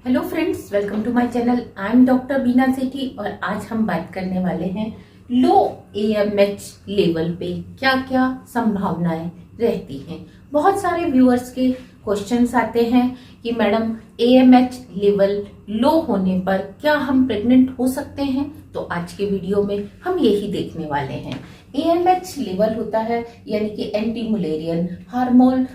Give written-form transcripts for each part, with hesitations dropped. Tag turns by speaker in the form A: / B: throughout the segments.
A: Hello friends, welcome to my channel. I am doctor Beena Sethi और आज हम बात करने वाले हैं लो एएमएच लेवल पे क्या क्या संभावनाएं रहती हैं। बहुत सारे व्यूअर्स के क्वेश्चंस आते हैं कि मैडम एएमएच लेवल लो होने पर क्या हम प्रेग्नेंट हो सकते हैं। तो आज के वीडियो में हम यही देखने वाले हैं। एएमएच लेवल होता है यानी कि एंटी मुलेरियन हार्मोन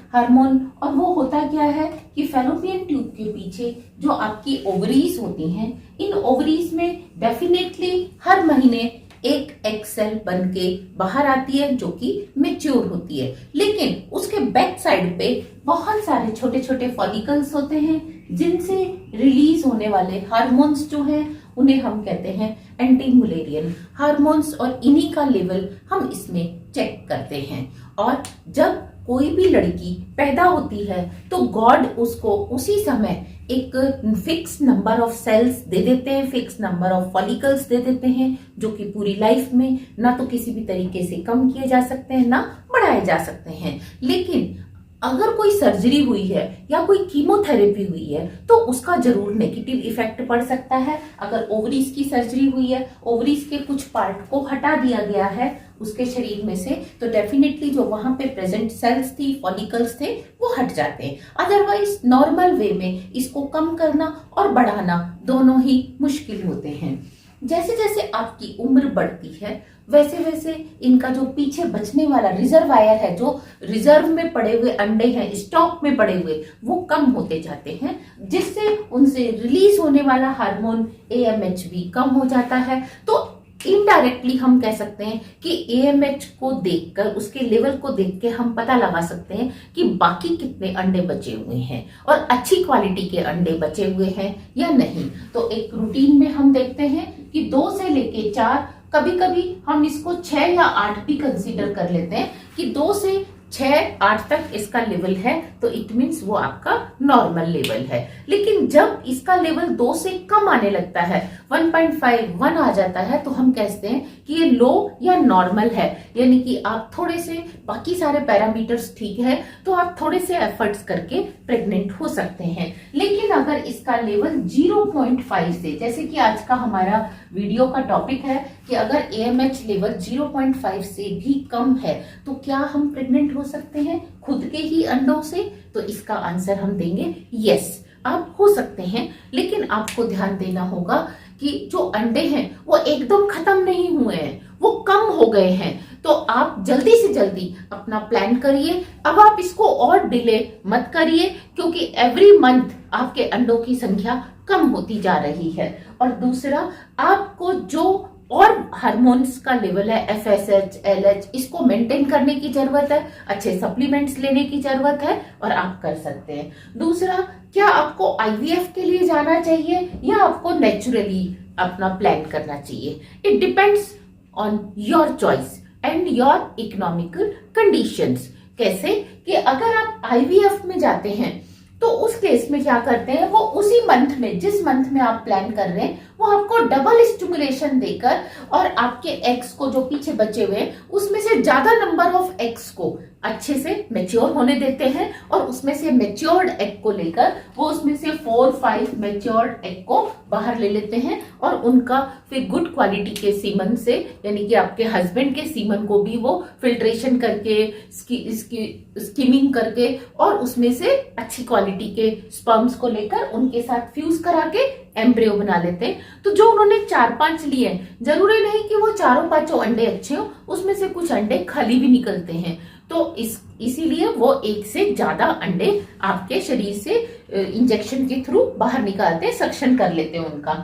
A: और वो होता क्या है कि फैलोपियन ट्यूब के पीछे जो आपकी ओवरीज होती हैं, इन ओवरीज में डेफिनेटली हर महीने एक एग सेल बन के बाहर आती है जो कि मेच्योर होती है, लेकिन उसके बैक साइड पे बहुत सारे छोटे छोटे फॉलिकल्स होते हैं जिनसे रिलीज होने वाले हार्मोन्स जो हैं उन्हें हम कहते हैं एंटी मुलेरियन हार्मोन्स और इन्हीं का लेवल हम इसमें चेक करते हैं। और जब कोई भी लड़की पैदा होती है तो गॉड उसको उसी समय एक फिक्स नंबर ऑफ सेल्स दे देते हैं, फिक्स नंबर ऑफ फॉलिकल्स दे देते हैं जो कि पूरी लाइफ में ना तो किसी भी तरीके से कम किए जा सकते हैं ना बढ़ाए जा सकते हैं। लेकिन अगर कोई सर्जरी हुई है या कोई कीमोथेरेपी हुई है तो उसका जरूर नेगेटिव इफेक्ट पड़ सकता है। अगर ओवरीज की सर्जरी हुई है, ओवरीज के कुछ पार्ट को हटा दिया गया है उसके शरीर में से, तो डेफिनेटली जो वहां पे प्रेजेंट सेल्स थी, फॉलिकल्स थे, वो हट जाते हैं। अदरवाइज नॉर्मल वे में इसको कम करना और बढ़ाना दोनों ही मुश्किल होते हैं। जैसे जैसे आपकी उम्र बढ़ती है वैसे वैसे इनका जो पीछे बचने वाला रिजर्वायर है, जो रिजर्व में पड़े हुए अंडे हैं, स्टॉक में पड़े हुए, वो कम होते जाते हैं, जिससे उनसे रिलीज होने वाला हार्मोन एएमएच भी कम हो जाता है। तो इनडायरेक्टली हम कह सकते हैं कि एएमएच को देखकर, उसके लेवल को देख के हम पता लगा सकते हैं कि बाकी कितने अंडे बचे हुए हैं और अच्छी क्वालिटी के अंडे बचे हुए हैं या नहीं। तो एक रूटीन में हम देखते हैं कि 2 से लेके 4, कभी कभी हम इसको 6 या 8 भी कंसीडर कर लेते हैं कि 2 से 6-8 तक इसका लेवल है तो इट मीन्स वो आपका नॉर्मल लेवल है। लेकिन जब इसका लेवल 2 से कम आने लगता है, 1.5, 1 आ जाता है, तो हम कहते हैं कि ये लो या नॉर्मल है, यानी कि आप थोड़े से बाकी सारे पैरामीटर्स ठीक है तो आप थोड़े से एफर्ट्स करके प्रेग्नेंट हो सकते हैं। लेकिन अगर इसका लेवल 0.5 से, जैसे कि आज का हमारा वीडियो का टॉपिक है कि अगर एएमएच लेवल 0.5 से भी कम है तो क्या हम प्रेग्नेंट हो सकते हैं खुद के ही अंडों से? तो इसका आंसर हम देंगे यस, आप हो सकते हैं। लेकिन आपको ध्यान देना होगा कि जो अंडे हैं वो एकदम खत्म नहीं हुए हैं, वो कम हो गए हैं। तो आप जल्दी से जल्दी अपना प्लान करिए। अब आप इसको और डिले मत करिए क्योंकि एवरी मंथ आपके अंडों की संख्या कम होती जा रही है। और दूसरा, आपको जो और हार्मोन्स का लेवल है एफएसएच, एलएच, इसको मेंटेन करने की जरूरत है, अच्छे सप्लीमेंट्स लेने की जरूरत है और आप कर सकते हैं। दूसरा, क्या आपको आईवीएफ के लिए जाना चाहिए या आपको नेचुरली अपना प्लान करना चाहिए? It depends on your choice and your economical conditions. कैसे कि अगर आप आईवीएफ में जाते हैं तो उस केस में क्या करते हैं, वो उसी मंथ में, जिस मंथ में आप प्लान कर रहे हैं, वो आपको डबल स्टिमुलेशन देकर और आपके एग्स को जो पीछे बचे हुए हैं उसमें से ज्यादा नंबर ऑफ एग्स को अच्छे से मेच्योर होने देते हैं और उसमें से मेच्योर्ड एग को लेकर वो उसमें से 4-5 मेच्योर्ड एग को बाहर ले लेते हैं और उनका फिर गुड क्वालिटी के सीमन से, यानी कि आपके हस्बैंड के सीमन को भी वो फिल्ट्रेशन करके, स्कीमिंग करके और उसमें से अच्छी क्वालिटी के स्पर्म्स को लेकर उनके साथ फ्यूज करा के एम्ब्रियो बना लेते हैं। तो जो उन्होंने 4-5 लिए, जरूरी नहीं कि वो 4-5 अंडे अच्छे हो, उसमें से कुछ अंडे खाली भी निकलते हैं। तो इसीलिए वो 1 से ज्यादा अंडे आपके शरीर से इंजेक्शन के थ्रू बाहर निकालते हैं, सक्शन कर लेते हैं उनका।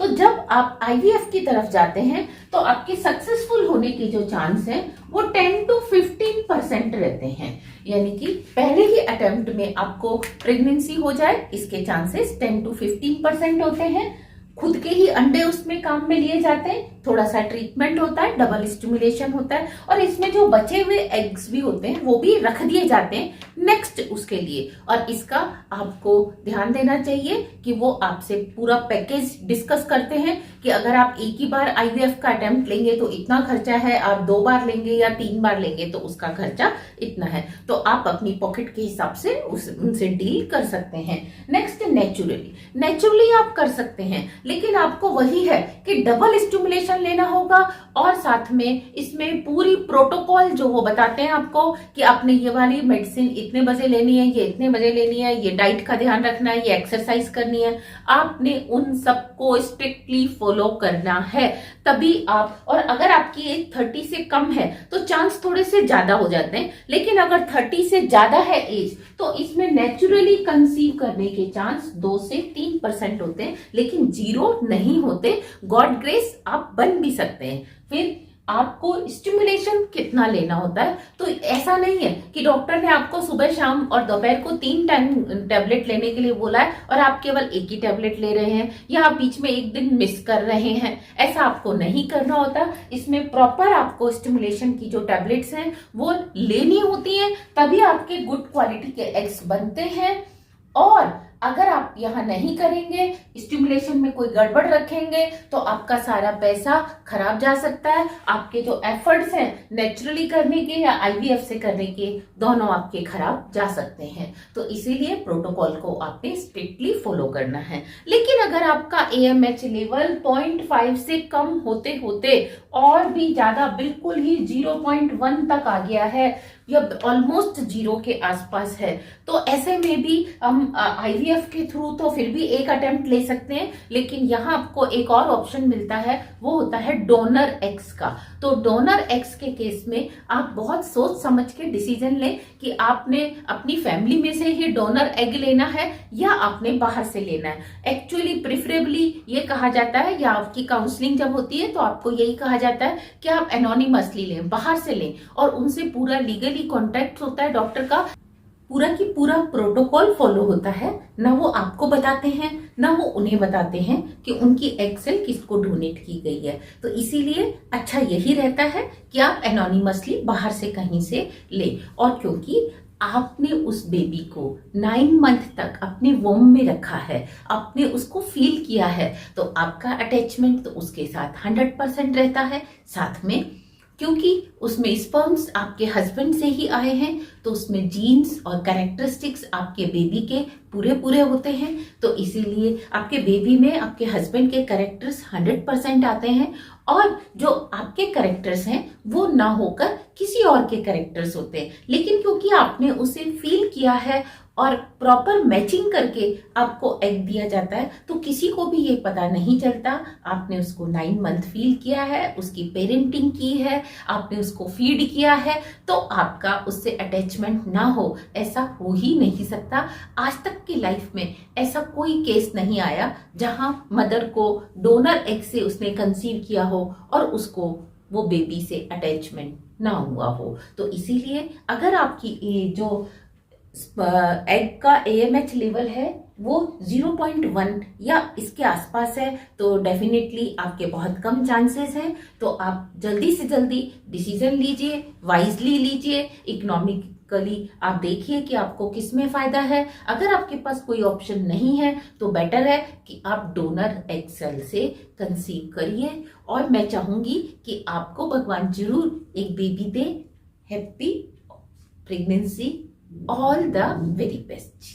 A: तो जब आप आईवीएफ की तरफ जाते हैं तो आपके सक्सेसफुल होने की जो चांस है वो 10 to 15% रहते हैं, यानी कि पहले ही अटेम्प्ट में आपको प्रेगनेंसी हो जाए इसके चांसेस 10 to 15% होते हैं। खुद के ही अंडे उसमें काम में लिए जाते हैं, थोड़ा सा ट्रीटमेंट होता है, डबल स्टिमुलेशन होता है, और इसमें जो बचे हुए एग्स भी होते हैं वो भी रख दिए जाते हैं नेक्स्ट उसके लिए। और इसका आपको ध्यान देना चाहिए कि वो आपसे पूरा पैकेज डिस्कस करते हैं कि अगर आप एक ही बार आईवीएफ का अटेम्प्ट लेंगे तो इतना खर्चा है, आप 2 बार लेंगे या 3 बार लेंगे तो उसका खर्चा इतना है। तो आप अपनी पॉकेट के हिसाब से उनसे डील कर सकते हैं। नेक्स्ट, नेचुरली आप कर सकते हैं, लेकिन आपको वही है कि डबल स्टिमुलेशन लेना होगा, और साथ में इसमें पूरी प्रोटोकॉल जो वो बताते हैं आपको कि आपने ये वाली मेडिसिन इतने बजे लेनी है, ये इतने बजे लेनी है, ये डाइट का ध्यान रखना है, ये एक्सरसाइज करनी है, आपने उन सबको स्ट्रिक्टली फॉलो करना है तभी आप। और अगर आपकी एज 30 से कम है तो चांस थोड़े से ज्यादा हो जाते हैं, लेकिन अगर 30 से ज्यादा है एज तो इसमें नेचुरली कंसीव करने के चांस 2 से 3% होते हैं, लेकिन 0 नहीं होते। गॉड ग्रेस आप बन भी सकते हैं। फिर आपको स्टिमुलेशन कितना लेना होता है, तो ऐसा नहीं है कि डॉक्टर ने आपको सुबह शाम और दोपहर को 3 टाइम टैबलेट लेने के लिए बोला है और आप केवल एक ही टैबलेट ले रहे हैं या आप बीच में एक दिन मिस कर रहे हैं। ऐसा आपको नहीं करना होता। इसमें प्रॉपर आपको स्टिमुलेशन की जो टैबलेट्स हैं वो लेनी होती हैं, तभी आपके गुड क्वालिटी के एग्स बनते हैं। और अगर आप यहाँ नहीं करेंगे, स्टिमुलेशन में कोई गड़बड़ रखेंगे, तो आपका सारा पैसा खराब जा सकता है। आपके जो एफर्ट्स हैं नेचुरली करने के या आईवीएफ से करने के, दोनों आपके खराब जा सकते हैं। तो इसीलिए प्रोटोकॉल को आपने स्ट्रिक्टली फॉलो करना है। लेकिन अगर आपका AMH लेवल 0.5 से कम होते होते और भी ज्यादा, बिल्कुल ही 0.1 तक आ गया है या ऑलमोस्ट 0 के आसपास है, तो ऐसे में भी हम आईवीएफ के थ्रू तो फिर भी एक अटेम्प्ट ले सकते हैं, लेकिन यहाँ आपको एक और ऑप्शन मिलता है, वो होता है डोनर एग्स का। तो डोनर एग्स के केस में आप बहुत सोच समझ के डिसीजन लें कि आपने अपनी फैमिली में से ही डोनर एग लेना है या आपने बाहर से लेना है। एक्चुअली प्रिफरेबली ये कहा जाता है, या आपकी काउंसलिंग जब होती है तो आपको यही कहा जाता है कि आप एनोनिमसली लें, बाहर से लें, और उनसे पूरा लीगली कॉन्टैक्ट होता है डॉक्टर का, पूरा की पूरा प्रोटोकॉल फॉलो होता है। ना वो आपको बताते हैं ना वो उन्हें बताते हैं कि उनकी एग सेल किसको डोनेट की गई है। तो इसीलिए अच्छा यही रहता है कि आप एनोनिमसली बाहर से कहीं से लें। और क्योंकि आपने उस बेबी को 9 मंथ तक अपने वोम में रखा है, आपने उसको फील किया है, तो आपका अटैचमेंट तो उसके साथ 100% रहता है। साथ में क्योंकि उसमें स्पर्म्स आपके हस्बैंड से ही आए हैं, तो उसमें जीन्स और कैरेक्टरिस्टिक्स आपके बेबी के पूरे पूरे होते हैं, तो इसीलिए आपके बेबी में आपके हस्बैंड के कैरेक्टर्स 100% आते हैं, और जो आपके कैरेक्टर्स हैं वो ना होकर किसी और के कैरेक्टर्स होते हैं। लेकिन क्योंकि आपने उसे फील किया है और प्रॉपर मैचिंग करके आपको एग दिया जाता है, तो किसी को भी ये पता नहीं चलता आपने उसको 9 मंथ फील किया है, उसकी पेरेंटिंग की है, आपने उसको फीड किया है, तो आपका उससे अटैचमेंट ना हो, ऐसा हो ही नहीं सकता। आज तक की लाइफ में ऐसा कोई केस नहीं आया जहां मदर को डोनर एग से उसने कंसीव किया हो और उसको वो बेबी से अटैचमेंट ना हुआ हो। तो इसीलिए अगर आपकी जो एग का AMH लेवल है वो 0.1 या इसके आसपास है, तो डेफिनेटली आपके बहुत कम चांसेस हैं। तो आप जल्दी से जल्दी डिसीजन लीजिए, वाइजली लीजिए, इकोनॉमिकली आप देखिए कि आपको किस में फायदा है। अगर आपके पास कोई ऑप्शन नहीं है तो बेटर है कि आप डोनर एग सेल से कंसीव करिए, और मैं चाहूंगी कि आपको भगवान जरूर एक baby they. Happy pregnancy, all the very best.